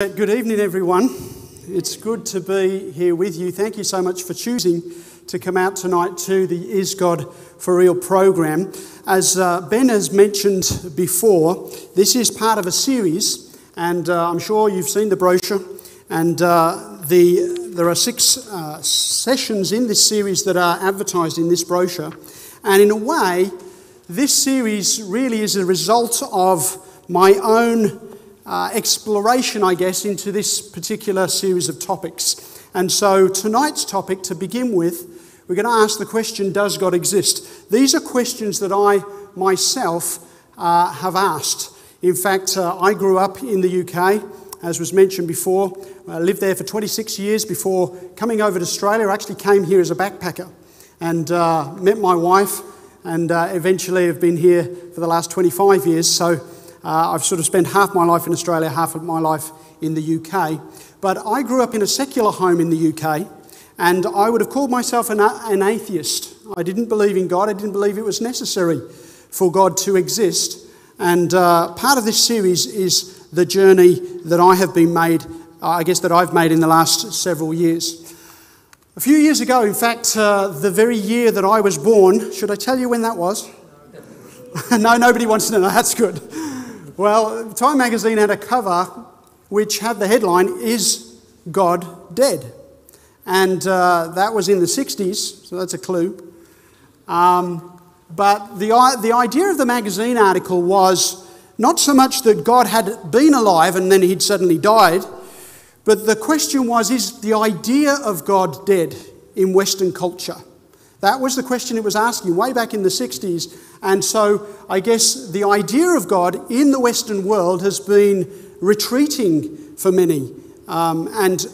Good evening, everyone. It's good to be here with you. Thank you so much for choosing to come out tonight to the Is God for Real program. As Ben has mentioned before, this is part of a series, and I'm sure you've seen the brochure. And there are 6 sessions in this series that are advertised in this brochure. And in a way, this series really is a result of my own exploration, I guess, into this particular series of topics. And so tonight's topic, to begin with, we're going to ask the question, does God exist? These are questions that I myself have asked. In fact, I grew up in the UK, as was mentioned before. I lived there for 26 years before coming over to Australia. I actually came here as a backpacker and met my wife, and eventually have been here for the last 25 years. So I've sort of spent half my life in Australia, half of my life in the UK. But I grew up in a secular home in the UK, and I would have called myself an atheist. I didn't believe in God. I didn't believe it was necessary for God to exist. And part of this series is the journey that I have been made, that I've made in the last several years. A few years ago, in fact, the very year that I was born, should I tell you when that was? No, nobody wants to know. That's good. Well, Time magazine had a cover which had the headline, Is God Dead? And that was in the 60s, so that's a clue. But the idea of the magazine article was not so much that God had been alive and then he'd suddenly died, but the question was, is the idea of God dead in Western culture? That was the question it was asking way back in the 60s. And so I guess the idea of God in the Western world has been retreating for many. And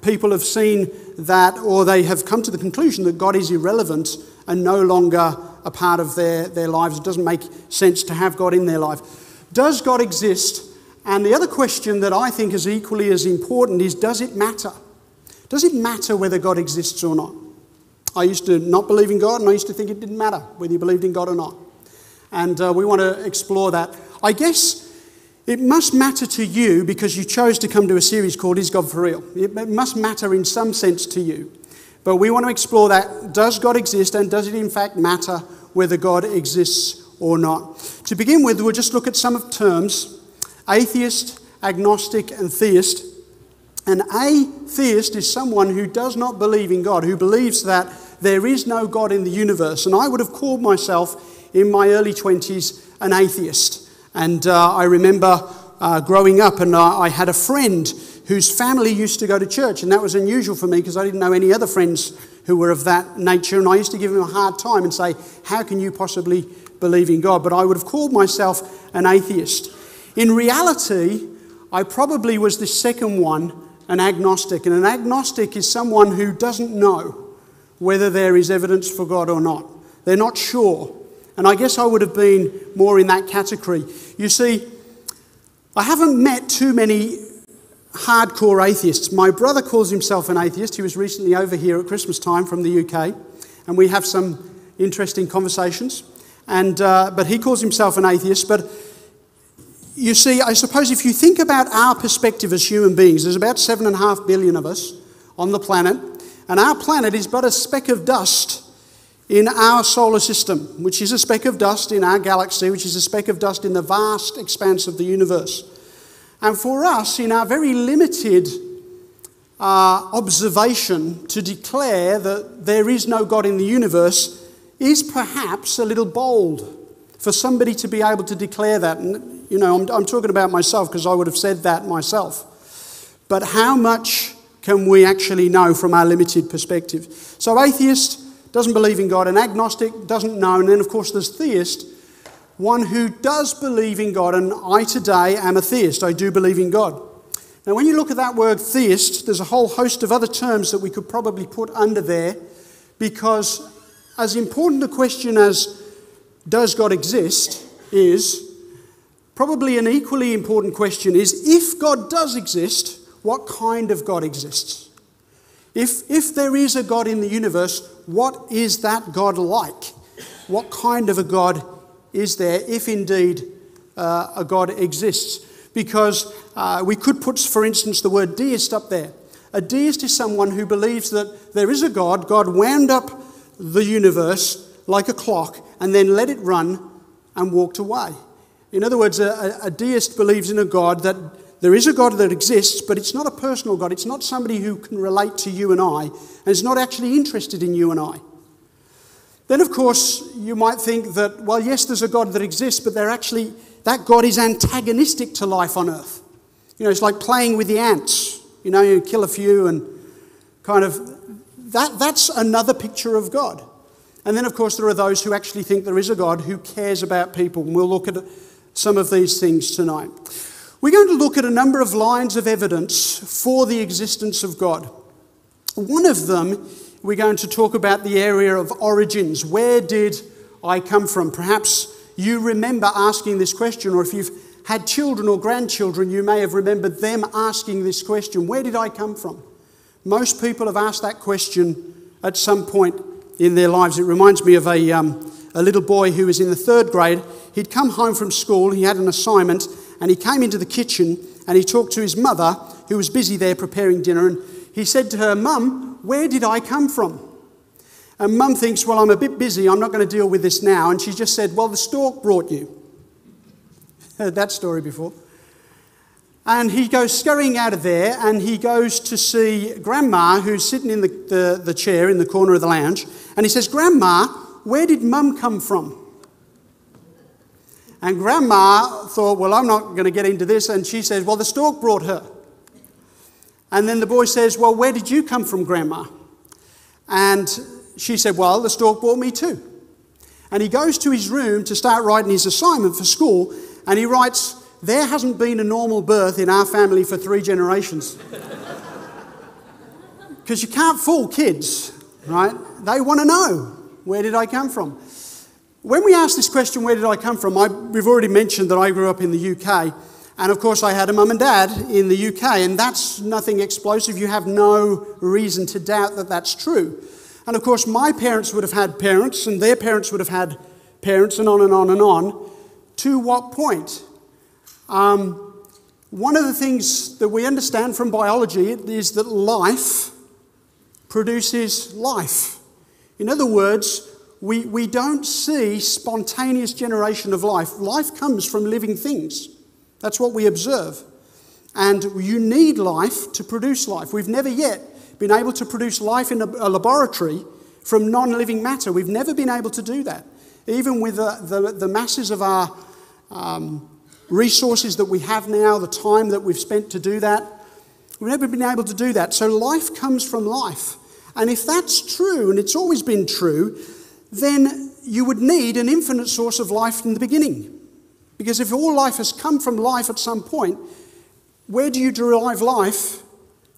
people have seen that, or they have come to the conclusion that God is irrelevant and no longer a part of their lives. It doesn't make sense to have God in their life. Does God exist? And the other question that I think is equally as important is, does it matter? Does it matter whether God exists or not? I used to not believe in God, and I used to think it didn't matter whether you believed in God or not. And we want to explore that. I guess it must matter to you because you chose to come to a series called Is God for Real? It must matter in some sense to you. But we want to explore that. Does God exist, and does it in fact matter whether God exists or not? To begin with, we'll just look at some of the terms: atheist, agnostic, and theist. An atheist is someone who does not believe in God, who believes that there is no God in the universe. And I would have called myself, in my early 20s, an atheist. And I remember growing up, and I had a friend whose family used to go to church, and that was unusual for me because I didn't know any other friends who were of that nature, and I used to give him a hard time and say, how can you possibly believe in God? But I would have called myself an atheist. In reality, I probably was the second one, an agnostic. And an agnostic is someone who doesn't know whether there is evidence for God or not. They're not sure. And I guess I would have been more in that category. You see, I haven't met too many hardcore atheists. My brother calls himself an atheist. He was recently over here at Christmas time from the UK, and we have some interesting conversations. But he calls himself an atheist. But you see, I suppose if you think about our perspective as human beings, there's about 7.5 billion of us on the planet, and our planet is but a speck of dust in our solar system, which is a speck of dust in our galaxy, which is a speck of dust in the vast expanse of the universe. And for us, in our very limited observation, to declare that there is no God in the universe is perhaps a little bold for somebody to be able to declare that. And, you know, I'm talking about myself because I would have said that myself. But how much can we actually know from our limited perspective? So atheist doesn't believe in God, an agnostic doesn't know, and then of course there's theist, one who does believe in God, and I today am a theist. I do believe in God. Now when you look at that word theist, there's a whole host of other terms that we could probably put under there, because as important a question as does God exist is, probably an equally important question is, if God does exist, what kind of God exists? If there is a God in the universe, what is that God like? What kind of a God is there, if indeed a God exists? because we could put, for instance, the word deist up there. A deist is someone who believes that there is a God. God wound up the universe like a clock and then let it run and walked away. In other words, a deist believes in a God that there is a God that exists, but it's not a personal God. It's not somebody who can relate to you and I, and is not actually interested in you and I. Then, of course, you might think that, well, yes, there's a God that exists, but that God is antagonistic to life on earth. It's like playing with the ants. You kill a few and kind of, that's another picture of God. And then, of course, there are those who actually think there is a God who cares about people, and we'll look at some of these things tonight. We're going to look at a number of lines of evidence for the existence of God. One of them, we're going to talk about the area of origins. Where did I come from? Perhaps you remember asking this question, or if you've had children or grandchildren, you may have remembered them asking this question. Where did I come from? Most people have asked that question at some point in their lives. It reminds me of a little boy who was in the 3rd grade. He'd come home from school, he had an assignment, and he came into the kitchen and he talked to his mother, who was busy there preparing dinner, and he said to her, "Mum, where did I come from?" And Mum thinks, well, I'm a bit busy, I'm not going to deal with this now. And she just said, well, the stork brought you. Heard that story before. And he goes scurrying out of there and he goes to see Grandma, who's sitting in the chair in the corner of the lounge. And he says, "Grandma, where did Mum come from?" And Grandma thought, well, I'm not going to get into this. And she says, well, the stork brought her. And then the boy says, well, where did you come from, Grandma? And she said, well, the stork brought me too. And he goes to his room to start writing his assignment for school. And he writes, "There hasn't been a normal birth in our family for 3 generations." Because you can't fool kids, right? They want to know, where did I come from? When we ask this question, where did I come from, we've already mentioned that I grew up in the UK. And of course I had a mum and dad in the UK, and that's nothing explosive. You have no reason to doubt that that's true. And of course my parents would have had parents, and their parents would have had parents, and on and on and on. To what point? One of the things that we understand from biology is that life produces life. In other words, we don't see spontaneous generation of life. Life comes from living things. That's what we observe. And you need life to produce life. We've never yet been able to produce life in a laboratory from non-living matter. We've never been able to do that. Even with the masses of our resources that we have now, the time that we've spent to do that, we've never been able to do that. So life comes from life. And if that's true, and it's always been true, then you would need an infinite source of life in the beginning. Because if all life has come from life at some point, where do you derive life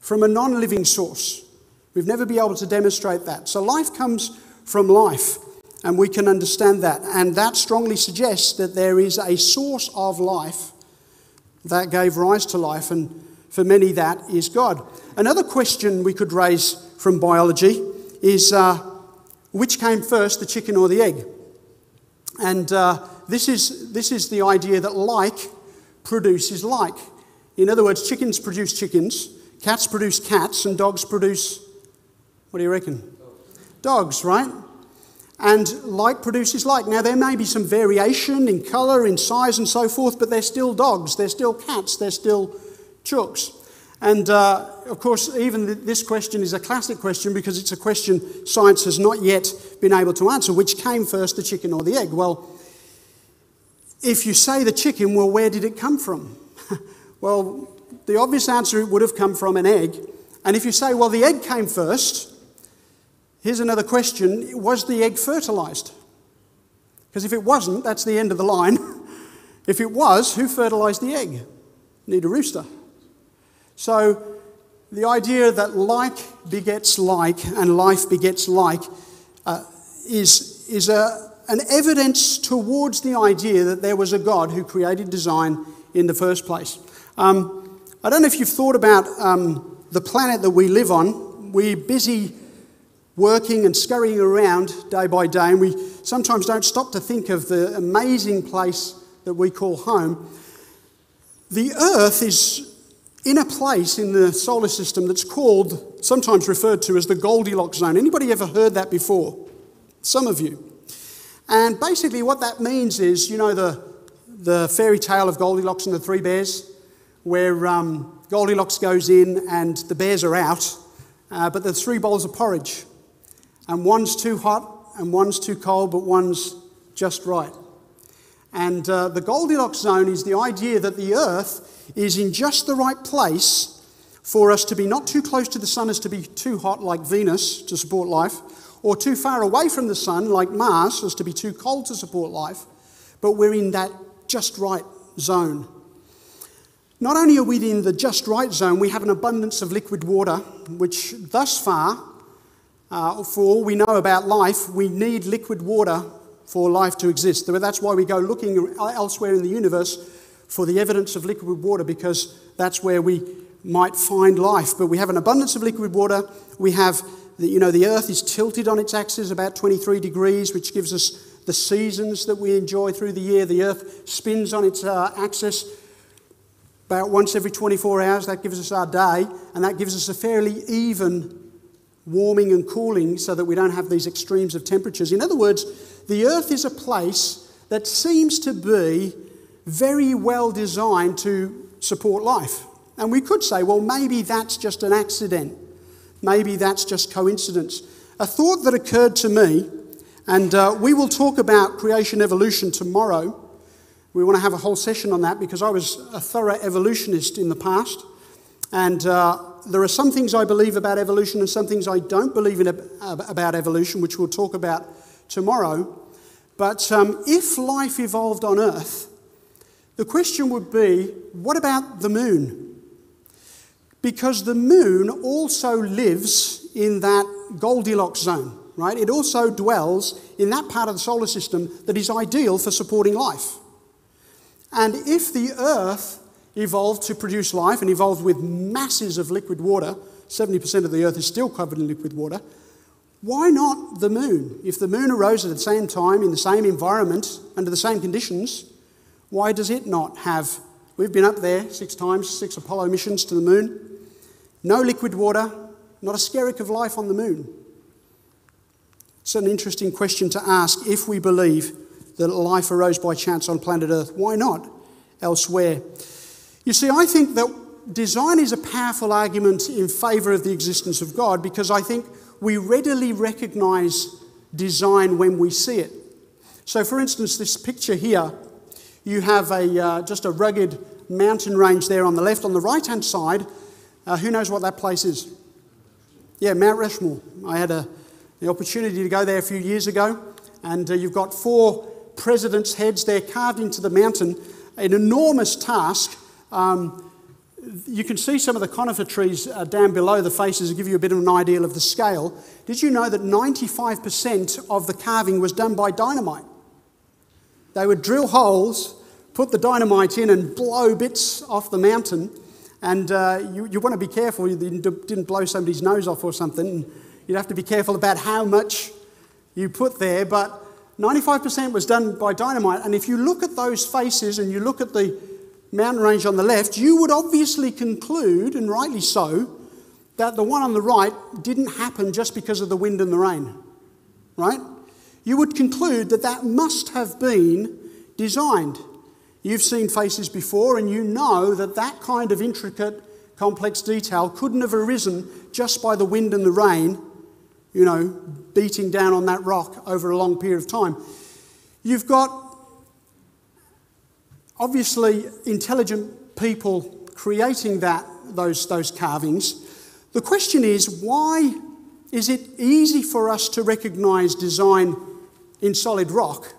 from a non-living source? We've never been able to demonstrate that. So life comes from life, and we can understand that. And that strongly suggests that there is a source of life that gave rise to life, and for many that is God. Another question we could raise from biology is, which came first, the chicken or the egg? And this is the idea that like produces like. In other words, chickens produce chickens, cats produce cats, and dogs produce, what do you reckon? Dogs, right? And like produces like. Now, there may be some variation in colour, in size and so forth, but they're still dogs, they're still cats, they're still chooks. And of course, even this question is a classic question because it's a question science has not yet been able to answer. Which came first, the chicken or the egg? Well, if you say the chicken, well, where did it come from? Well, the obvious answer, it would have come from an egg. And if you say, well, the egg came first, here's another question. Was the egg fertilised? Because if it wasn't, that's the end of the line. If it was, who fertilised the egg? Need a rooster. So the idea that like begets like and life begets like is an evidence towards the idea that there was a God who created design in the first place. I don't know if you've thought about the planet that we live on. We're busy working and scurrying around day by day, and we sometimes don't stop to think of the amazing place that we call home. The Earth is in a place in the solar system that's called, sometimes referred to as the Goldilocks zone. Anybody ever heard that before? Some of you. And basically what that means is, you know the fairy tale of Goldilocks and the Three Bears, where Goldilocks goes in and the bears are out, but there's 3 bowls of porridge. And one's too hot and one's too cold, but one's just right. And the Goldilocks zone is the idea that the Earth is in just the right place for us to be not too close to the sun as to be too hot like Venus to support life, or too far away from the sun like Mars as to be too cold to support life, but we're in that just right zone. Not only are we in the just right zone, we have an abundance of liquid water, which thus far, for all we know about life, we need liquid water for life to exist. That's why we go looking elsewhere in the universe for the evidence of liquid water, because that's where we might find life. But we have an abundance of liquid water. We have, the Earth is tilted on its axis about 23 degrees, which gives us the seasons that we enjoy through the year. The Earth spins on its axis about once every 24 hours. That gives us our day, and that gives us a fairly even warming and cooling so that we don't have these extremes of temperatures. In other words, the Earth is a place that seems to be very well designed to support life. And we could say, well, maybe that's just an accident. Maybe that's just coincidence. A thought that occurred to me, and we will talk about creation evolution tomorrow. We want to have a whole session on that because I was a thorough evolutionist in the past. And there are some things I believe about evolution and some things I don't believe in about evolution, which we'll talk about tomorrow. But if life evolved on Earth, the question would be, what about the moon? Because the moon also lives in that Goldilocks zone, right? It also dwells in that part of the solar system that is ideal for supporting life. And if the Earth evolved to produce life and evolved with masses of liquid water, 70% of the Earth is still covered in liquid water, why not the moon? If the moon arose at the same time, in the same environment, under the same conditions, why does it not have... We've been up there 6 times, 6 Apollo missions to the moon. No liquid water, not a skerrick of life on the moon. It's an interesting question to ask if we believe that life arose by chance on planet Earth. Why not elsewhere? You see, I think that design is a powerful argument in favour of the existence of God because I think we readily recognise design when we see it. So, for instance, this picture here, you have just a rugged mountain range there on the left. On the right-hand side, who knows what that place is? Yeah, Mount Rushmore. I had the opportunity to go there a few years ago, and you've got 4 presidents' heads there carved into the mountain, an enormous task. You can see some of the conifer trees down below the faces to give you a bit of an idea of the scale. Did you know that 95% of the carving was done by dynamite? They would drill holes, put the dynamite in and blow bits off the mountain. And you want to be careful you didn't blow somebody's nose off or something. You'd have to be careful about how much you put there. But 95% was done by dynamite. And if you look at those faces and you look at the mountain range on the left, you would obviously conclude, and rightly so, that the one on the right didn't happen just because of the wind and the rain, right? You would conclude that that must have been designed. You've seen faces before and you know that that kind of intricate, complex detail couldn't have arisen just by the wind and the rain, beating down on that rock over a long period of time. You've got obviously intelligent people creating those carvings. The question is, why is it easy for us to recognise design in solid rock,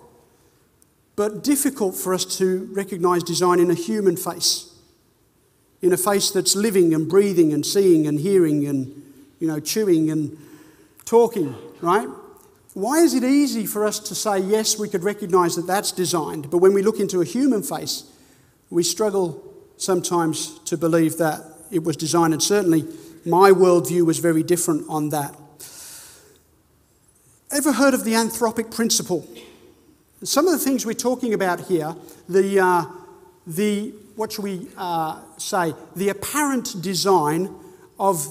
but difficult for us to recognise design in a human face, in a face that's living and breathing and seeing and hearing and chewing and talking, right? Why is it easy for us to say, yes, we could recognise that that's designed, but when we look into a human face, we struggle sometimes to believe that it was designed, and certainly my worldview was very different on that. Ever heard of the anthropic principle? Some of the things we're talking about here, the the apparent design of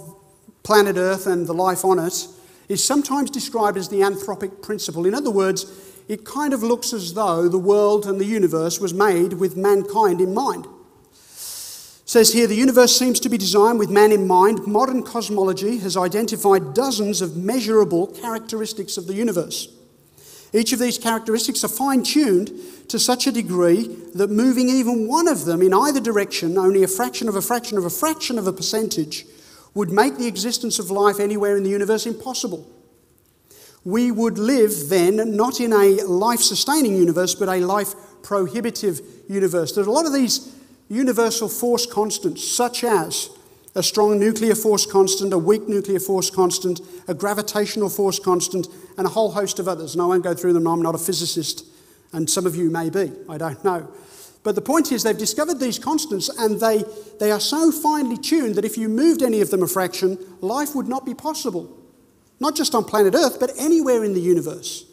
planet Earth and the life on it is sometimes described as the anthropic principle. In other words, it kind of looks as though the world and the universe was made with mankind in mind. It says here, the universe seems to be designed with man in mind. Modern cosmology has identified dozens of measurable characteristics of the universe. Each of these characteristics are fine-tuned to such a degree that moving even one of them in either direction, only a fraction of a fraction of a fraction of a percentage, would make the existence of life anywhere in the universe impossible. We would live then not in a life-sustaining universe, but a life-prohibitive universe. There's a lot of these universal force constants, such as a strong nuclear force constant, a weak nuclear force constant, a gravitational force constant, and a whole host of others. And I won't go through them, I'm not a physicist, and some of you may be, I don't know. But the point is they've discovered these constants, and they are so finely tuned that if you moved any of them a fraction, life would not be possible. Not just on planet Earth, but anywhere in the universe.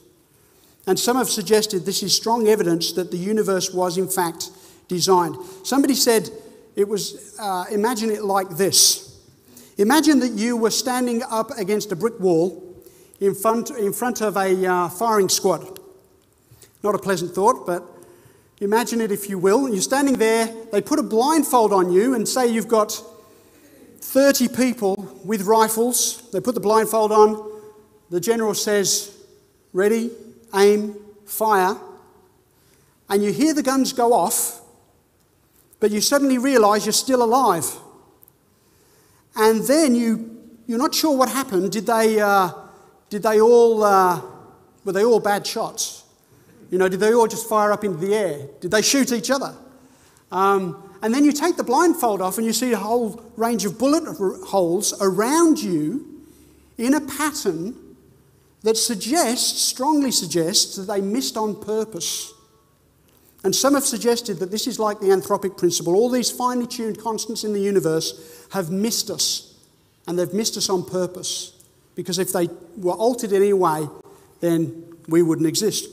And some have suggested this is strong evidence that the universe was in fact designed. Somebody said it was, imagine it like this. Imagine that you were standing up against a brick wall in front of a firing squad. Not a pleasant thought, but imagine it if you will. You're standing there, they put a blindfold on you and say you've got 30 people with rifles. They put the blindfold on. The general says, ready, aim, fire. And you hear the guns go off, but you suddenly realise you're still alive. And then you're not sure what happened. Were they all bad shots? Did they all just fire up into the air? Did they shoot each other? And then you take the blindfold off and you see a whole range of bullet holes around you in a pattern that strongly suggests that they missed on purpose. And some have suggested that this is like the anthropic principle. All these finely tuned constants in the universe have missed us, and they've missed us on purpose. Because if they were altered in any way, then we wouldn't exist.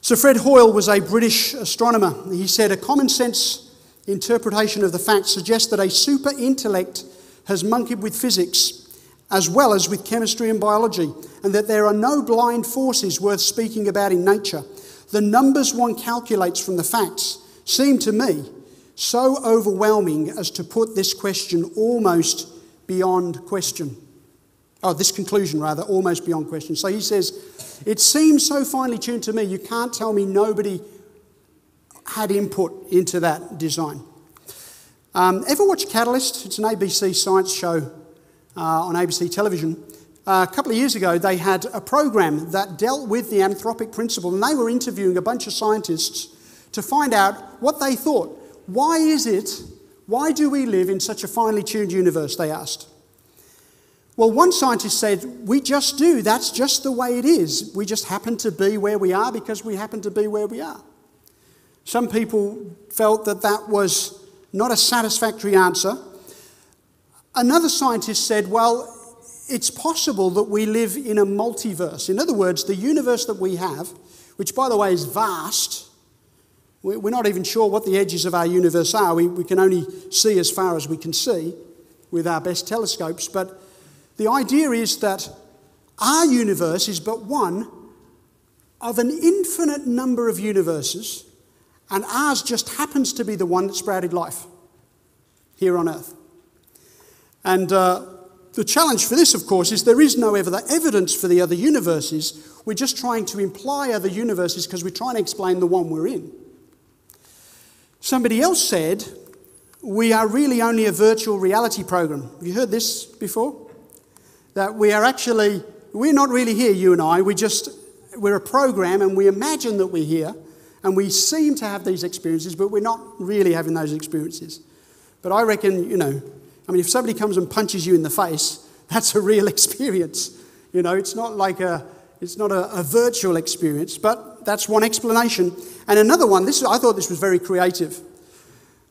Sir Fred Hoyle was a British astronomer. He said, a common sense interpretation of the facts suggests that a super intellect has monkeyed with physics as well as with chemistry and biology, and that there are no blind forces worth speaking about in nature. The numbers one calculates from the facts seem to me so overwhelming as to put this question almost beyond question. This conclusion rather, almost beyond question. So he says, it seems so finely tuned to me, you can't tell me nobody had input into that design. Ever watch Catalyst? It's an ABC science show on ABC television. A couple of years ago, they had a program that dealt with the anthropic principle, and they were interviewing a bunch of scientists to find out what they thought. Why do we live in such a finely tuned universe, they asked. Well, one scientist said, we just do. That's just the way it is. We just happen to be where we are because we happen to be where we are. Some people felt that that was not a satisfactory answer. Another scientist said, well, it's possible that we live in a multiverse. In other words, the universe that we have, which by the way is vast, we're not even sure what the edges of our universe are. We can only see as far as we can see with our best telescopes. But the idea is that our universe is but one of an infinite number of universes, and ours just happens to be the one that sprouted life here on Earth. And the challenge for this, of course, is there is no evidence for the other universes. We're just trying to imply other universes because we're trying to explain the one we're in. Somebody else said, we are really only a virtual reality program. Have you heard this before? That we're not really here, you and I. We're a program and we imagine that we're here and we seem to have these experiences, but we're not really having those experiences. But I reckon, if somebody comes and punches you in the face, that's a real experience. It's not a virtual experience, but that's one explanation. And another one, I thought this was very creative.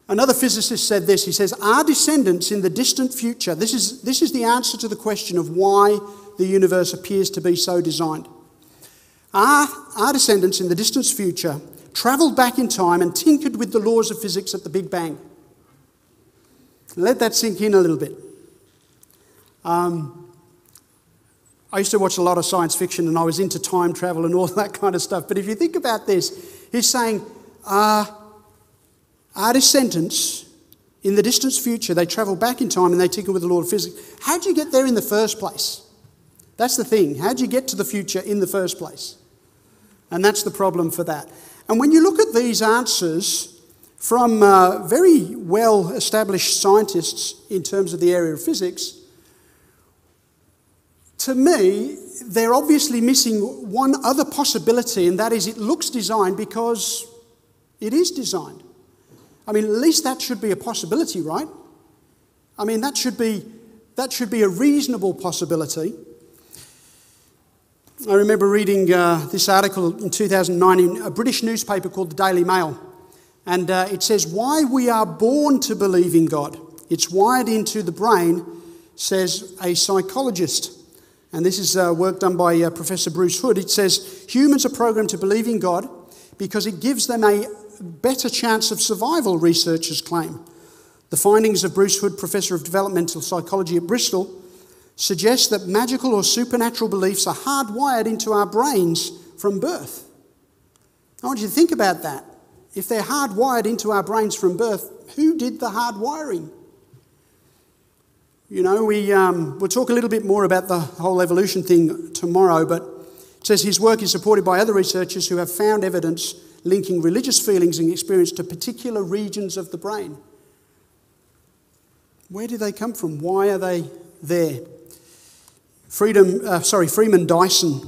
Another physicist said this. He says, our descendants in the distant future, this is the answer to the question of why the universe appears to be so designed. Our descendants in the distant future travelled back in time and tinkered with the laws of physics at the Big Bang. Let that sink in a little bit. I used to watch a lot of science fiction and I was into time travel and all that kind of stuff. But if you think about this, he's saying, our descendants, in the distant future, they travel back in time and they tinker with the law of physics. How'd you get there in the first place? That's the thing. How'd you get to the future in the first place? And that's the problem for that. And when you look at these answers from very well-established scientists in terms of the area of physics, to me, they're obviously missing one other possibility, and that is it looks designed because it is designed. I mean, at least that should be a possibility, right? I mean, that should be a reasonable possibility. I remember reading this article in 2009 in a British newspaper called the Daily Mail. And it says, why we are born to believe in God. It's wired into the brain, says a psychologist. And this is work done by Professor Bruce Hood. It says, humans are programmed to believe in God because it gives them a better chance of survival, researchers claim. The findings of Bruce Hood, Professor of Developmental Psychology at Bristol, suggest that magical or supernatural beliefs are hardwired into our brains from birth. I want you to think about that. If they're hardwired into our brains from birth, who did the hardwiring? You know, we'll talk a little bit more about the whole evolution thing tomorrow, but it says his work is supported by other researchers who have found evidence linking religious feelings and experience to particular regions of the brain. Where do they come from? Why are they there? Freeman Dyson,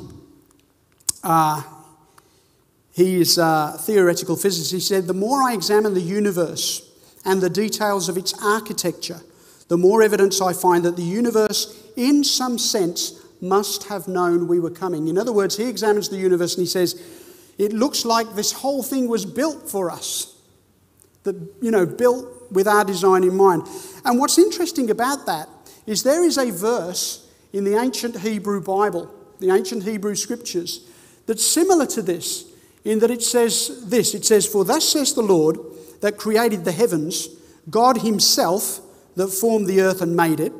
he is a theoretical physicist. He said, the more I examine the universe and the details of its architecture, the more evidence I find that the universe, in some sense, must have known we were coming. In other words, he examines the universe and he says, it looks like this whole thing was built for us. Built with our design in mind. And what's interesting about that is there is a verse in the ancient Hebrew Bible, the ancient Hebrew scriptures, that's similar to this, in that it says this, it says, for thus says the Lord that created the heavens, God himself that formed the earth and made it.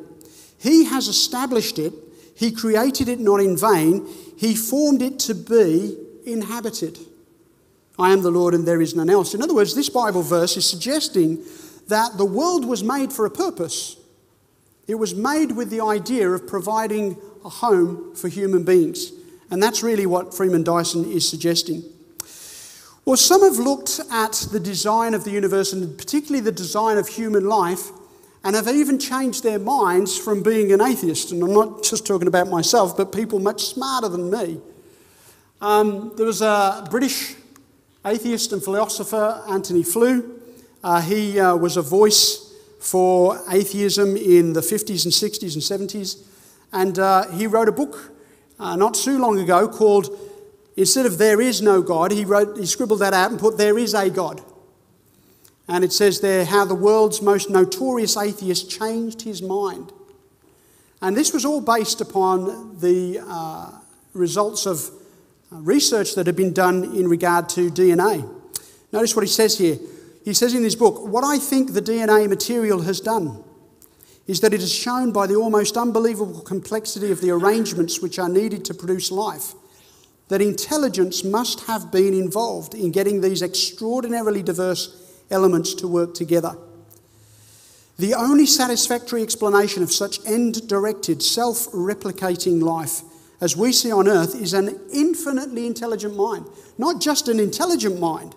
He has established it. He created it not in vain. He formed it to be inhabited. I am the Lord and there is none else. In other words, this Bible verse is suggesting that the world was made for a purpose. It was made with the idea of providing a home for human beings. And that's really what Freeman Dyson is suggesting. Well, some have looked at the design of the universe and particularly the design of human life and have even changed their minds from being an atheist. And I'm not just talking about myself, but people much smarter than me. There was a British atheist and philosopher, Anthony Flew. He was a voice for atheism in the 50s and 60s and 70s. And he wrote a book not too long ago called, instead of There Is No God, he scribbled that out and put There Is a God. And it says there how the world's most notorious atheist changed his mind. And this was all based upon the results of research that had been done in regard to DNA. Notice what he says here. He says in his book, what I think the DNA material has done is that it has shown by the almost unbelievable complexity of the arrangements which are needed to produce life, that intelligence must have been involved in getting these extraordinarily diverse elements to work together. The only satisfactory explanation of such end-directed, self-replicating life as we see on earth is an infinitely intelligent mind. Not just an intelligent mind,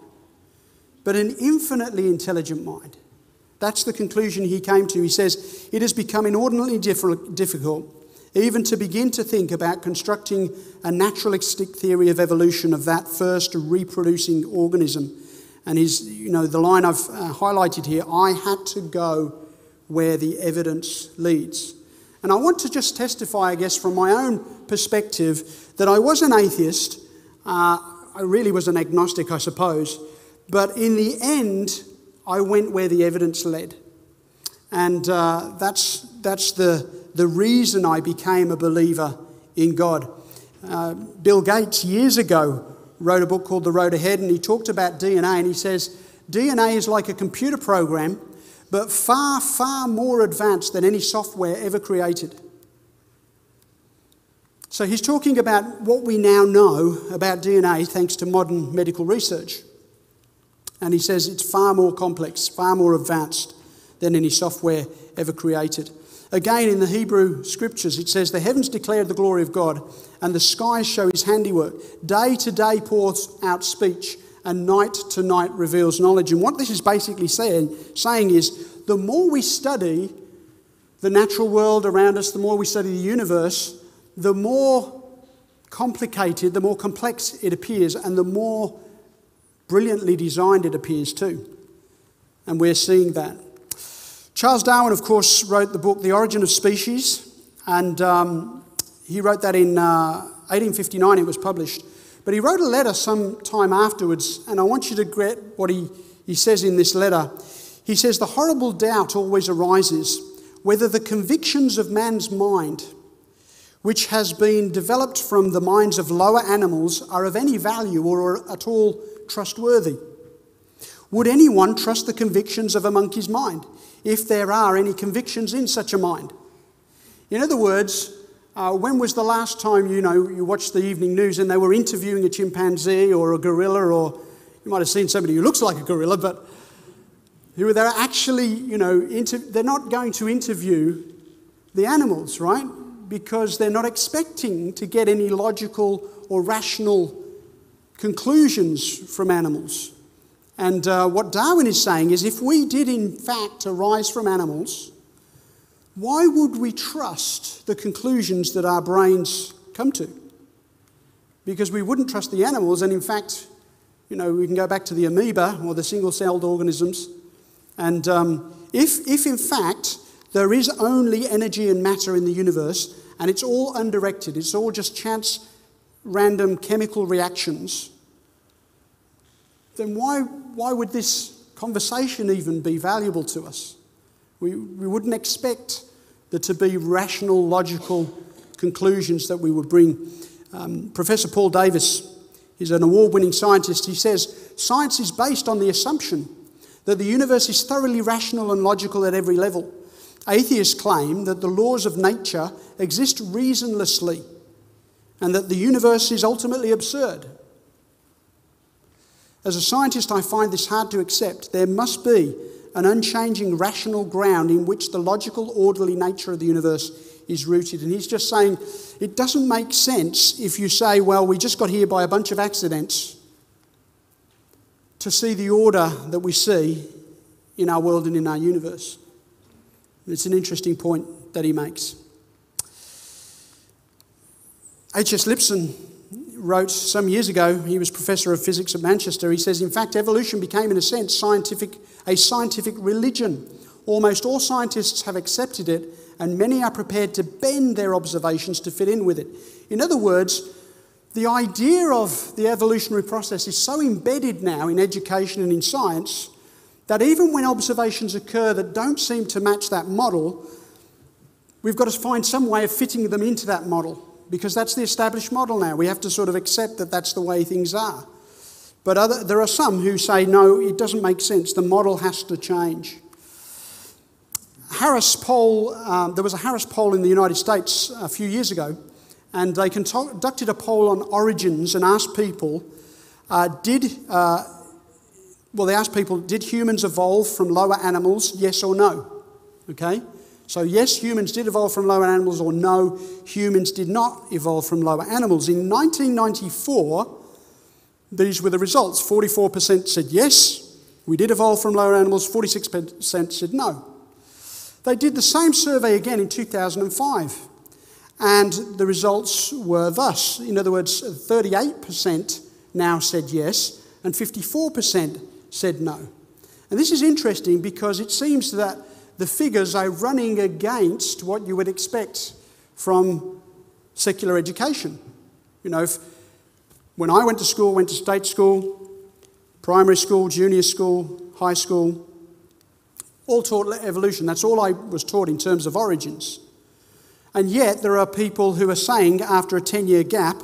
but an infinitely intelligent mind. That's the conclusion he came to. He says, it has become inordinately difficult even to begin to think about constructing a naturalistic theory of evolution of that first reproducing organism. And the line I've highlighted here, I had to go where the evidence leads. And I want to just testify, I guess, from my own perspective, that I was an atheist. I really was an agnostic, I suppose. But in the end, I went where the evidence led. And that's the reason I became a believer in God. Bill Gates, years ago, wrote a book called The Road Ahead, and he talked about DNA, and he says, DNA is like a computer program, but far, far more advanced than any software ever created. So he's talking about what we now know about DNA thanks to modern medical research. And he says it's far more complex, far more advanced than any software ever created. Again, in the Hebrew scriptures, it says, the heavens declare the glory of God, and the skies show his handiwork. Day to day pours out speech, and night to night reveals knowledge. And what this is basically saying is, the more we study the natural world around us, the more we study the universe, the more complicated, the more complex it appears, and the more brilliantly designed it appears too. And we're seeing that. Charles Darwin, of course, wrote the book The Origin of Species, and he wrote that in 1859, it was published. But he wrote a letter some time afterwards, and I want you to get what he says in this letter. He says, the horrible doubt always arises whether the convictions of man's mind, which has been developed from the minds of lower animals, are of any value or are at all trustworthy. Would anyone trust the convictions of a monkey's mind, if there are any convictions in such a mind? In other words, when was the last time, you watched the evening news and they were interviewing a chimpanzee or a gorilla, or you might have seen somebody who looks like a gorilla, but who they're actually, they're not going to interview the animals, right? Because they're not expecting to get any logical or rational conclusions from animals. And what Darwin is saying is, if we did in fact arise from animals, why would we trust the conclusions that our brains come to? Because we wouldn't trust the animals, and in fact, we can go back to the amoeba or the single-celled organisms. And if in fact there is only energy and matter in the universe, and it's all undirected, it's all just chance, random chemical reactions, then why would this conversation even be valuable to us? We wouldn't expect there to be rational, logical conclusions that we would bring. Professor Paul Davis, he's an award-winning scientist, he says, science is based on the assumption that the universe is thoroughly rational and logical at every level. Atheists claim that the laws of nature exist reasonlessly and that the universe is ultimately absurd. As a scientist, I find this hard to accept. There must be an unchanging rational ground in which the logical, orderly nature of the universe is rooted. And he's just saying it doesn't make sense if you say, well, we just got here by a bunch of accidents, to see the order that we see in our world and in our universe. It's an interesting point that he makes. H.S. Lipson wrote some years ago, he was professor of physics at Manchester, he says, in fact, evolution became, in a sense, a scientific religion. Almost all scientists have accepted it, and many are prepared to bend their observations to fit in with it. In other words, the idea of the evolutionary process is so embedded now in education and in science that even when observations occur that don't seem to match that model, we've got to find some way of fitting them into that model, because that's the established model now. We have to sort of accept that that's the way things are. But there are some who say, no, it doesn't make sense. The model has to change. Harris poll, there was a Harris poll in the United States a few years ago, and they conducted a poll on origins and asked people, did humans evolve from lower animals, yes or no? Okay? So yes, humans did evolve from lower animals, or no, humans did not evolve from lower animals. In 1994, these were the results. 44% said yes, we did evolve from lower animals. 46% said no. They did the same survey again in 2005, and the results were thus. In other words, 38% now said yes, and 54% said no. And this is interesting because it seems that the figures are running against what you would expect from secular education. When I went to school, went to state school, primary school, junior school, high school, all taught evolution. That's all I was taught in terms of origins. And yet there are people who are saying, after a 10-year gap,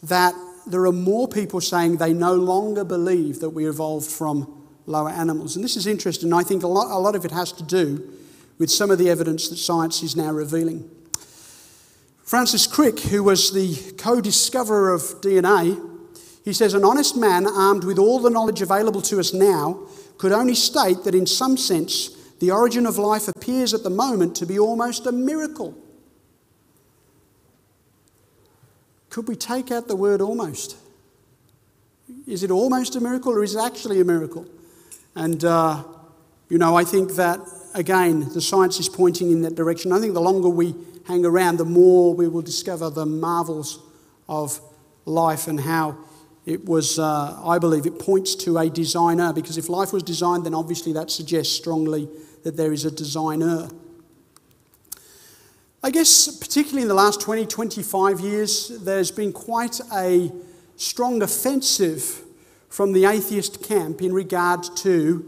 that there are more people saying they no longer believe that we evolved from lower animals. And this is interesting. I think a lot of it has to do with some of the evidence that science is now revealing. Francis Crick, who was the co-discoverer of DNA, he says, an honest man armed with all the knowledge available to us now could only state that in some sense the origin of life appears at the moment to be almost a miracle. Could we take out the word almost? Is it almost a miracle or is it actually a miracle? And, I think that, again, the science is pointing in that direction. I think the longer we hang around, the more we will discover the marvels of life and how it was, I believe, it points to a designer. Because if life was designed, then obviously that suggests strongly that there is a designer. I guess particularly in the last 20, 25 years, there's been quite a strong offensive from the atheist camp in regard to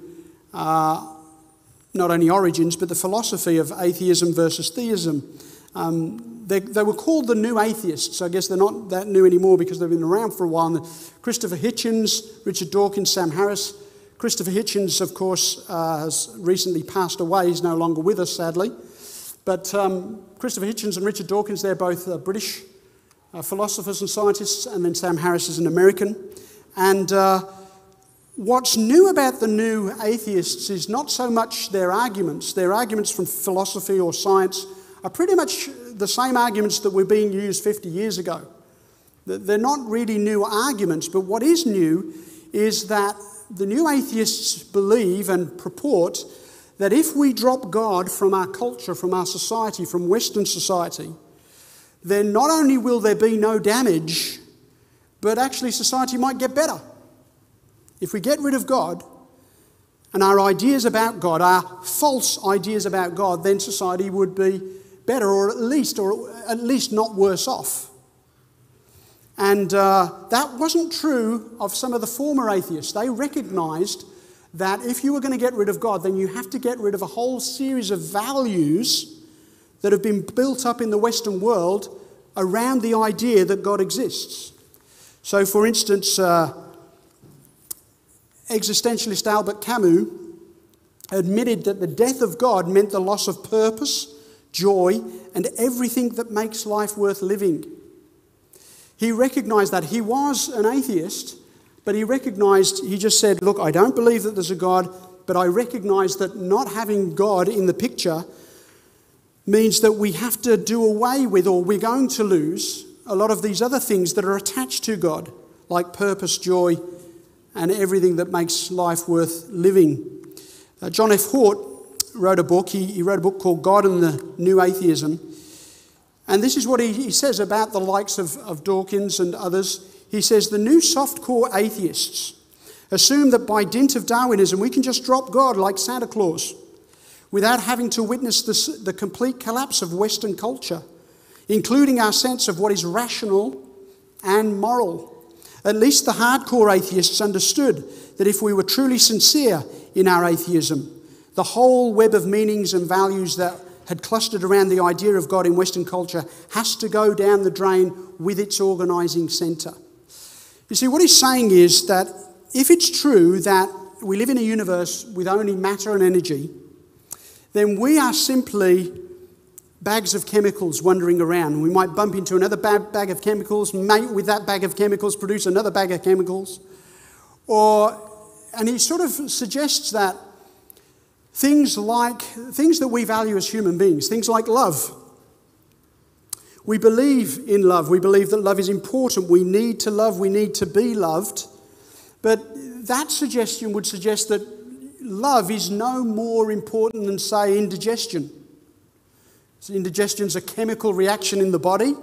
not only origins, but the philosophy of atheism versus theism. They were called the new atheists. I guess they're not that new anymore because they've been around for a while. Christopher Hitchens, Richard Dawkins, Sam Harris. Christopher Hitchens, of course, has recently passed away. He's no longer with us, sadly. But Christopher Hitchens and Richard Dawkins, they're both British philosophers and scientists, and then Sam Harris is an American. And what's new about the new atheists is not so much their arguments. Their arguments from philosophy or science are pretty much the same arguments that were being used 50 years ago. They're not really new arguments, but what is new is that the new atheists believe and purport that if we drop God from our culture, from our society, from Western society, then not only will there be no damage, but actually society might get better. If we get rid of God and our ideas about God, our false ideas about God, then society would be better, or at least not worse off. And that wasn't true of some of the former atheists. They recognised that if you were going to get rid of God, then you have to get rid of a whole series of values that have been built up in the Western world around the idea that God exists. So, for instance, existentialist Albert Camus admitted that the death of God meant the loss of purpose, joy, and everything that makes life worth living. He recognised that. He was an atheist, but he just said, look, I don't believe that there's a God, but I recognise that not having God in the picture means that we have to do away with, or we're going to lose, a lot of these other things that are attached to God, like purpose, joy, and everything that makes life worth living. John F. Hort wrote a book. He wrote a book called God and the New Atheism. And this is what he says about the likes of Dawkins and others. He says, the new soft-core atheists assume that by dint of Darwinism we can just drop God like Santa Claus without having to witness the complete collapse of Western culture, including our sense of what is rational and moral. At least the hardcore atheists understood that if we were truly sincere in our atheism, the whole web of meanings and values that had clustered around the idea of God in Western culture has to go down the drain with its organising centre. You see, what he's saying is that if it's true that we live in a universe with only matter and energy, then we are simply bags of chemicals wandering around. We might bump into another bag of chemicals, mate with that bag of chemicals, produce another bag of chemicals. And he sort of suggests that things that we value as human beings, things like love. We believe in love. We believe that love is important. We need to love. We need to be loved. But that suggestion would suggest that love is no more important than, say, indigestion. So indigestion is a chemical reaction in the body.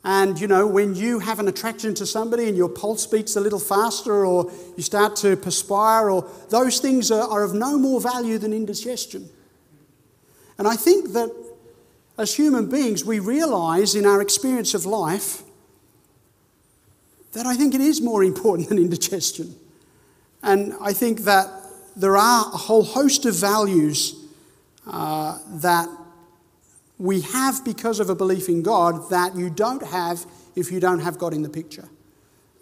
And, when you have an attraction to somebody and your pulse beats a little faster, or you start to perspire, or those things are of no more value than indigestion. And I think that as human beings, we realise in our experience of life that I think it is more important than indigestion. And I think that there are a whole host of values that we have because of a belief in God that you don't have if you don't have God in the picture.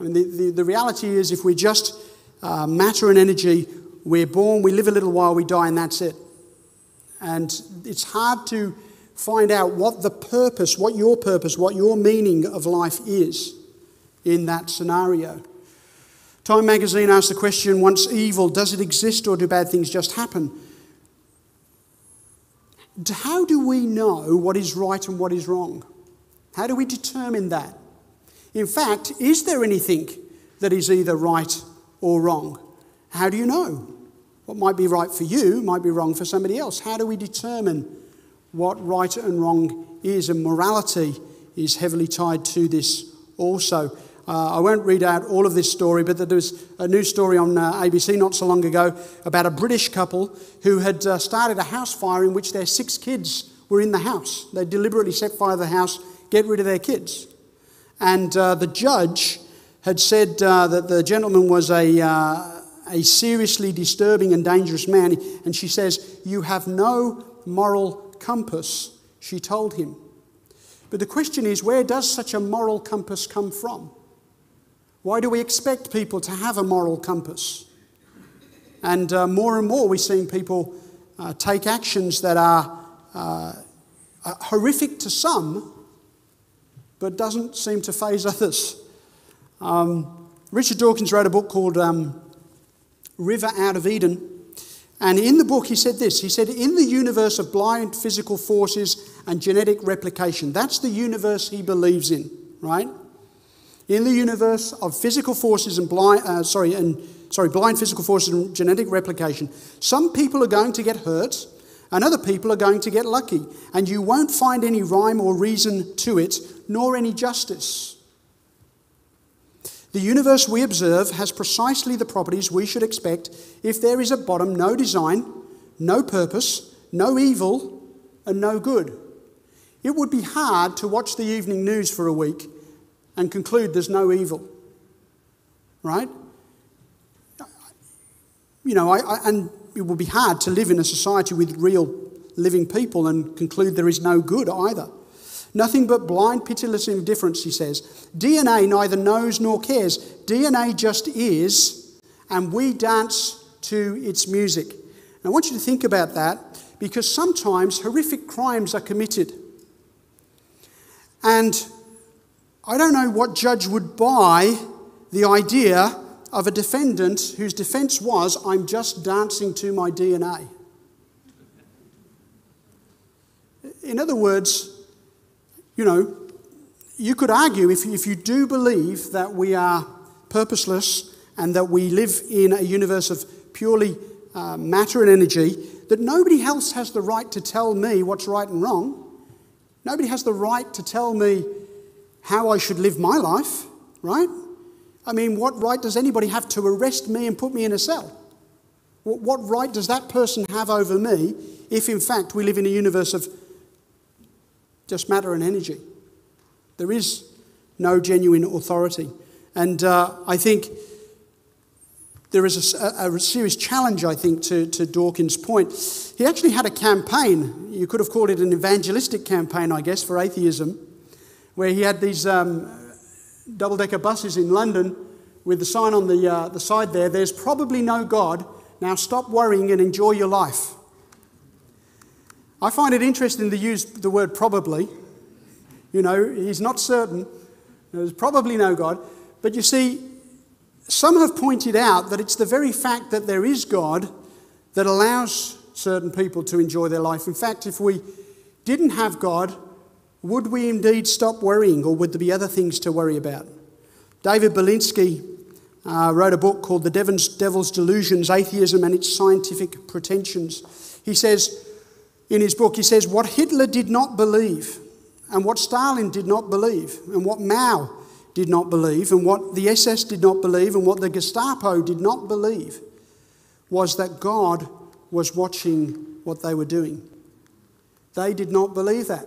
I mean, the reality is if we're just matter and energy, we're born, we live a little while, we die, and that's it. And it's hard to find out what your meaning of life is in that scenario. Time magazine asked the question, once evil, does it exist or do bad things just happen? How do we know what is right and what is wrong? How do we determine that? In fact, is there anything that is either right or wrong? How do you know? What might be right for you might be wrong for somebody else. How do we determine what right and wrong is? And morality is heavily tied to this also. I won't read out all of this story, but there was a news story on ABC not so long ago about a British couple who had started a house fire in which their 6 kids were in the house. They deliberately set fire to the house, get rid of their kids. And the judge had said that the gentleman was a seriously disturbing and dangerous man. And she says, "You have no moral compass," she told him. But the question is, where does such a moral compass come from? Why do we expect people to have a moral compass? And more and more we're seeing people take actions that are horrific to some, but doesn't seem to faze others. Richard Dawkins wrote a book called River Out of Eden. And in the book he said this. He said, in the universe of blind physical forces and genetic replication, that's the universe he believes in, right? In the universe of physical forces and blind physical forces and genetic replication, some people are going to get hurt and other people are going to get lucky. And you won't find any rhyme or reason to it, nor any justice. The universe we observe has precisely the properties we should expect if there is at bottom no design, no purpose, no evil, and no good. It would be hard to watch the evening news for a week and conclude there's no evil, right? You know, and it would be hard to live in a society with real living people and conclude there is no good either. Nothing but blind, pitiless indifference, he says. DNA neither knows nor cares. DNA just is, and we dance to its music. And I want you to think about that, because sometimes horrific crimes are committed. And I don't know what judge would buy the idea of a defendant whose defence was, I'm just dancing to my DNA. In other words, you know, you could argue if you do believe that we are purposeless and that we live in a universe of purely matter and energy, that nobody else has the right to tell me what's right and wrong. Nobody has the right to tell me how I should live my life, right? I mean, what right does anybody have to arrest me and put me in a cell? What right does that person have over me if, in fact, we live in a universe of just matter and energy? There is no genuine authority. And I think there is a serious challenge, I think, to Dawkins' point. He actually had a campaign, you could have called it an evangelistic campaign, I guess, for atheism, where he had these double-decker buses in London with the sign on the side there, "There's probably no God, now stop worrying and enjoy your life." I find it interesting to use the word probably. You know, he's not certain. There's probably no God. But you see, some have pointed out that it's the very fact that there is God that allows certain people to enjoy their life. In fact, if we didn't have God, would we indeed stop worrying, or would there be other things to worry about? David Belinsky wrote a book called The Devil's Delusions, Atheism and Its Scientific Pretensions. He says, in his book, he says, what Hitler did not believe, and what Stalin did not believe, and what Mao did not believe, and what the SS did not believe, and what the Gestapo did not believe, was that God was watching what they were doing. They did not believe that.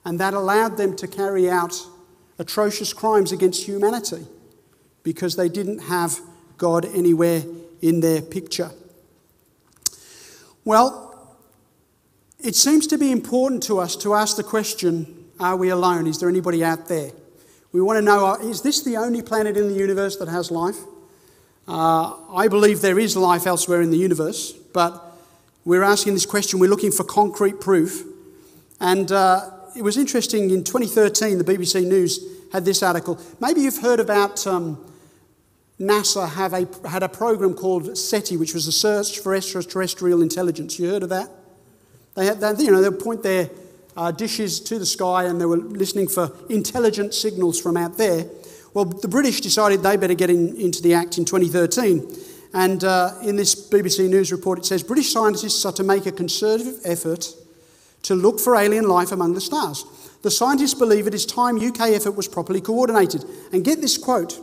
And that allowed them to carry out atrocious crimes against humanity because they didn't have God anywhere in their picture. Well, it seems to be important to us to ask the question, are we alone? Is there anybody out there? We want to know, is this the only planet in the universe that has life? I believe there is life elsewhere in the universe, but we're asking this question. We're looking for concrete proof. And it was interesting, in 2013, the BBC News had this article. Maybe you've heard about NASA had a program called SETI, which was the Search for Extraterrestrial Intelligence. You heard of that? They would point their dishes to the sky, and they were listening for intelligent signals from out there. Well, the British decided they better get into the act in 2013. And in this BBC News report, it says, British scientists are to make a concerted effort to look for alien life among the stars. The scientists believe it is time UK effort was properly coordinated. And get this quote,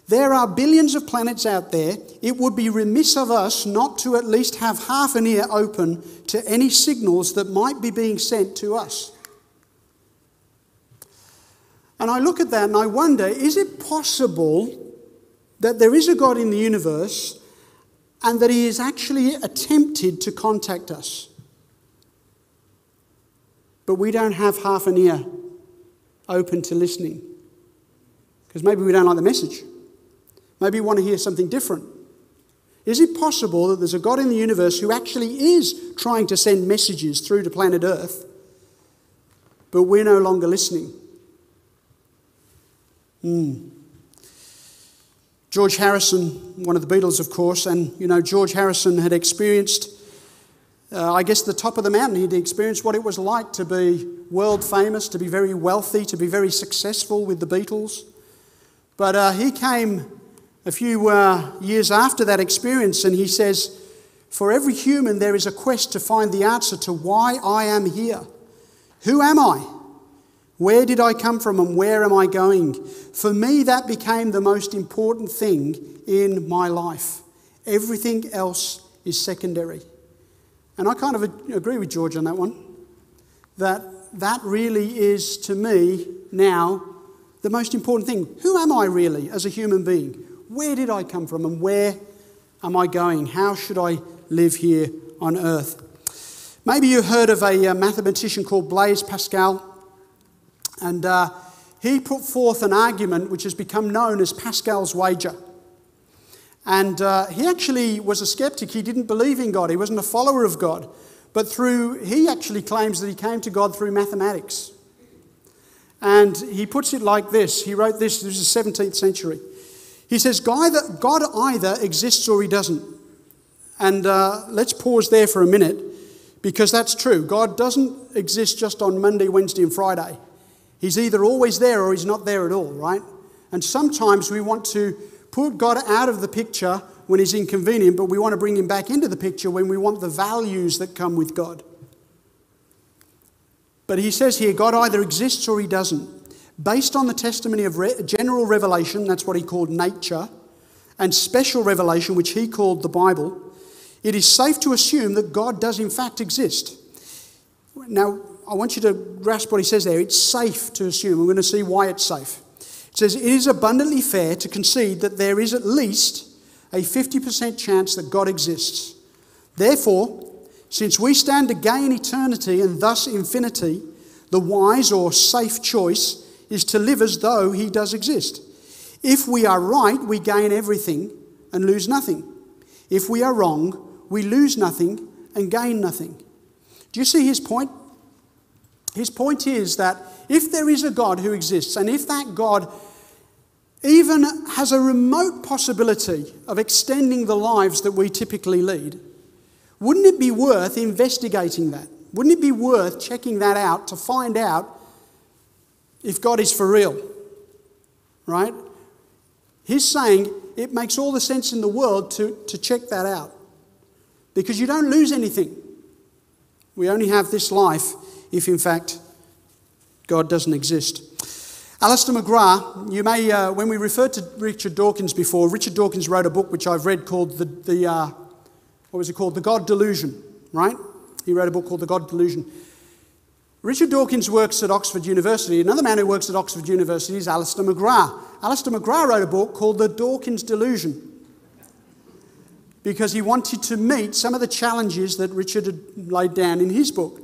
there are billions of planets out there. It would be remiss of us not to at least have half an ear open to any signals that might be being sent to us. And I look at that and I wonder, is it possible that there is a God in the universe and that he has actually attempted to contact us? But we don't have half an ear open to listening. Because maybe we don't like the message. Maybe we want to hear something different. Is it possible that there's a God in the universe who actually is trying to send messages through to planet Earth, but we're no longer listening? George Harrison, one of the Beatles, of course, and George Harrison had experienced, the top of the mountain. He'd experienced what it was like to be world famous, to be very wealthy, to be very successful with the Beatles. But he came a few years after that experience, and he says, for every human there is a quest to find the answer to why I am here. Who am I? Where did I come from and where am I going? For me, that became the most important thing in my life. Everything else is secondary. And I kind of agree with George on that one. That really is, to me, now, the most important thing. Who am I really as a human being? Where did I come from and where am I going? How should I live here on earth? Maybe you heard of a mathematician called Blaise Pascal. And he put forth an argument which has become known as Pascal's wager. And he actually was a skeptic. He didn't believe in God. He wasn't a follower of God. But he actually claims that he came to God through mathematics. And he puts it like this. He wrote this is the 17th century. He says, God either exists or he doesn't. And let's pause there for a minute, because that's true. God doesn't exist just on Monday, Wednesday and Friday. He's either always there or he's not there at all, right? And sometimes we want to put God out of the picture when he's inconvenient, but we want to bring him back into the picture when we want the values that come with God. But he says here, God either exists or he doesn't. Based on the testimony of general revelation, that's what he called nature, and special revelation, which he called the Bible, it is safe to assume that God does in fact exist. Now, I want you to grasp what he says there. It's safe to assume. We're going to see why it's safe. It says, it is abundantly fair to concede that there is at least a 50% chance that God exists. Therefore, since we stand to gain eternity and thus infinity, the wise or safe choice is to live as though he does exist. If we are right, we gain everything and lose nothing. If we are wrong, we lose nothing and gain nothing. Do you see his point? His point is that if there is a God who exists, and if that God even has a remote possibility of extending the lives that we typically lead, wouldn't it be worth investigating that? Wouldn't it be worth checking that out to find out if God is for real? Right? He's saying it makes all the sense in the world to check that out, because you don't lose anything. We only have this life if in fact God doesn't exist. Alistair McGrath, you may, when we referred to Richard Dawkins before, Richard Dawkins wrote a book which I've read called The God Delusion, right? He wrote a book called The God Delusion. Richard Dawkins works at Oxford University. Another man who works at Oxford University is Alistair McGrath. Alistair McGrath wrote a book called The Dawkins Delusion, because he wanted to meet some of the challenges that Richard had laid down in his book.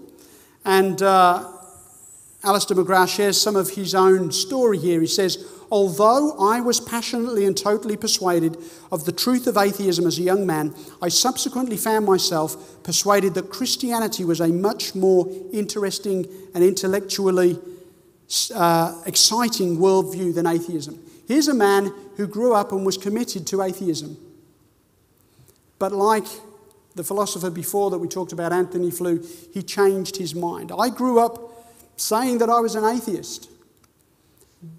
And Alistair McGrath shares some of his own story here. He says, although I was passionately and totally persuaded of the truth of atheism as a young man, I subsequently found myself persuaded that Christianity was a much more interesting and intellectually exciting worldview than atheism. Here's a man who grew up and was committed to atheism. But like the philosopher before that we talked about, Anthony Flew, he changed his mind. I grew up saying that I was an atheist,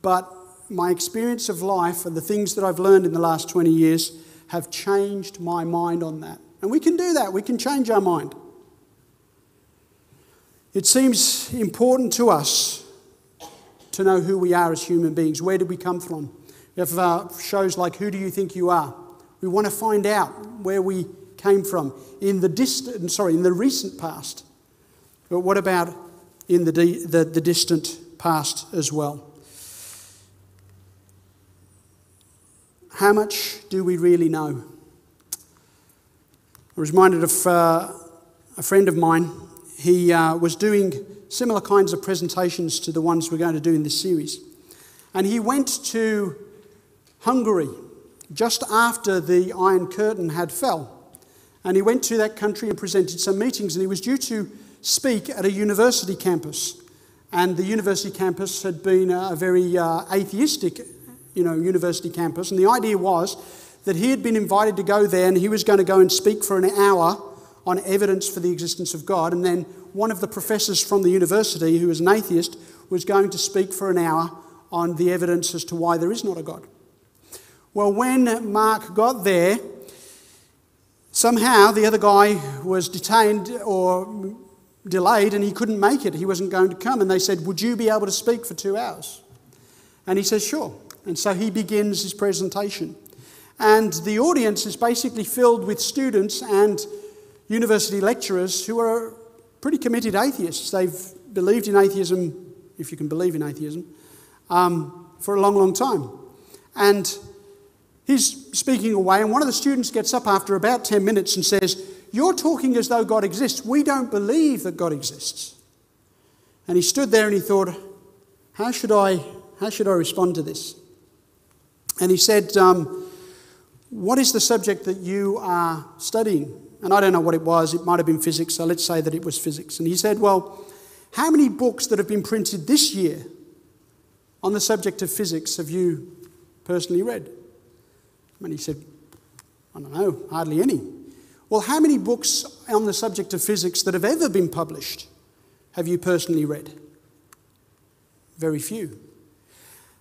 but my experience of life and the things that I've learned in the last 20 years have changed my mind on that. And we can do that. We can change our mind. It seems important to us to know who we are as human beings. Where did we come from? We have shows like Who Do You Think You Are? We want to find out where we came from in the recent past. But what about in the distant past as well? How much do we really know? I was reminded of a friend of mine. He was doing similar kinds of presentations to the ones we're going to do in this series. And he went to Hungary just after the Iron Curtain had fell. And he went to that country and presented some meetings, and he was due to speak at a university campus. And the university campus had been a very atheistic university campus. And the idea was that he had been invited to go there, and he was going to go and speak for an hour on evidence for the existence of God. And then one of the professors from the university, who was an atheist, was going to speak for an hour on the evidence as to why there is not a God. Well, when Mark got there, somehow the other guy was detained or delayed, and he couldn't make it. He wasn't going to come. And they said, would you be able to speak for 2 hours? And he says, sure. And so he begins his presentation. And the audience is basically filled with students and university lecturers who are pretty committed atheists. They've believed in atheism, if you can believe in atheism, for a long, long time. And he's speaking away, and one of the students gets up after about 10 minutes and says, you're talking as though God exists. We don't believe that God exists. And he stood there and he thought, how should I respond to this? And he said, what is the subject that you are studying? And I don't know what it was. It might have been physics, so let's say that it was physics. And he said, well, how many books that have been printed this year on the subject of physics have you personally read? And he said, I don't know, hardly any. Well, how many books on the subject of physics that have ever been published have you personally read? Very few.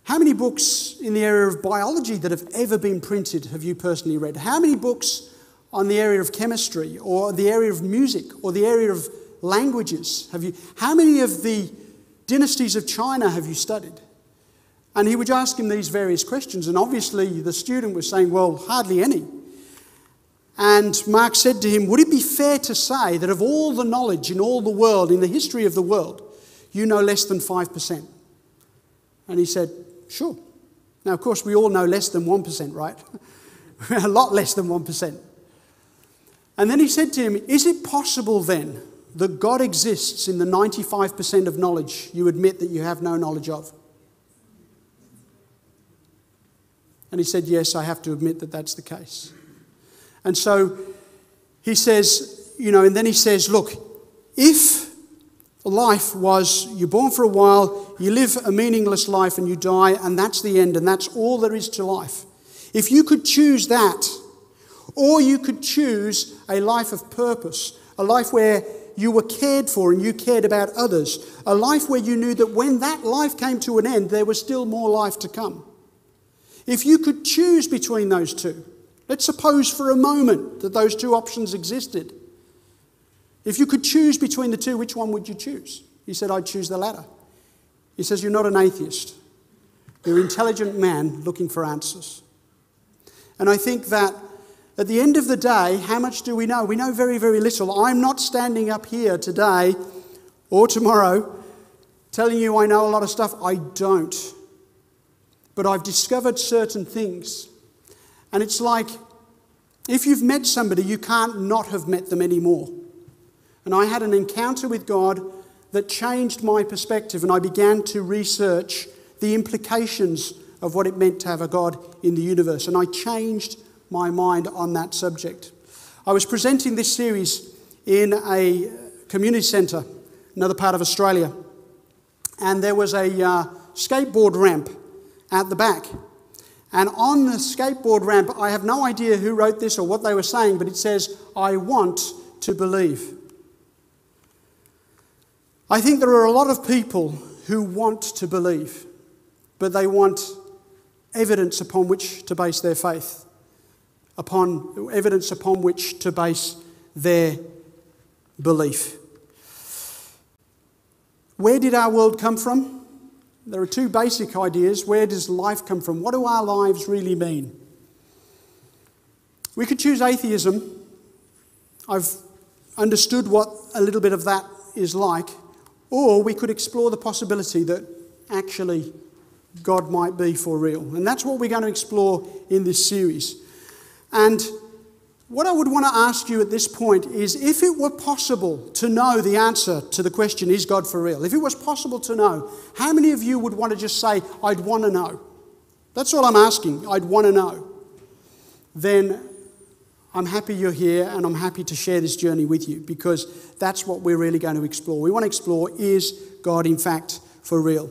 How many books in the area of biology that have ever been printed have you personally read? How many books on the area of chemistry or the area of music or the area of languages have you? How many of the dynasties of China have you studied? And he would ask him these various questions, and obviously the student was saying, well, hardly any. And Mark said to him, would it be fair to say that of all the knowledge in all the world, in the history of the world, you know less than 5%? And he said, sure. Now, of course, we all know less than 1%, right? A lot less than 1%. And then he said to him, is it possible then that God exists in the 95% of knowledge you admit that you have no knowledge of? And he said, yes, I have to admit that that's the case. And so he says, and then he says, look, if life was you're born for a while, you live a meaningless life and you die, and that's the end, and that's all there is to life. If you could choose that, or you could choose a life of purpose, a life where you were cared for and you cared about others, a life where you knew that when that life came to an end, there was still more life to come. If you could choose between those two, let's suppose for a moment that those two options existed. If you could choose between the two, which one would you choose? He said, I'd choose the latter. He says, you're not an atheist. You're an intelligent man looking for answers. And I think that at the end of the day, how much do we know? We know very, very little. I'm not standing up here today or tomorrow telling you I know a lot of stuff. I don't. But I've discovered certain things. And it's like, if you've met somebody, you can't not have met them anymore. And I had an encounter with God that changed my perspective, and I began to research the implications of what it meant to have a God in the universe. And I changed my mind on that subject. I was presenting this series in a community centre, another part of Australia, and there was a skateboard ramp at the back. And on the skateboard ramp, I have no idea who wrote this or what they were saying, but it says, "I want to believe." I think there are a lot of people who want to believe, but they want evidence upon which to base their faith, evidence upon which to base their belief. Where did our world come from? There are two basic ideas. Where does life come from? What do our lives really mean? We could choose atheism. I've understood what a little bit of that is like. Or we could explore the possibility that actually God might be for real. And that's what we're going to explore in this series. And what I would want to ask you at this point is, if it were possible to know the answer to the question, is God for real? If it was possible to know, how many of you would want to just say, "I'd want to know"? That's all I'm asking. I'd want to know. Then I'm happy you're here, and I'm happy to share this journey with you, because that's what we're really going to explore. We want to explore, is God in fact for real?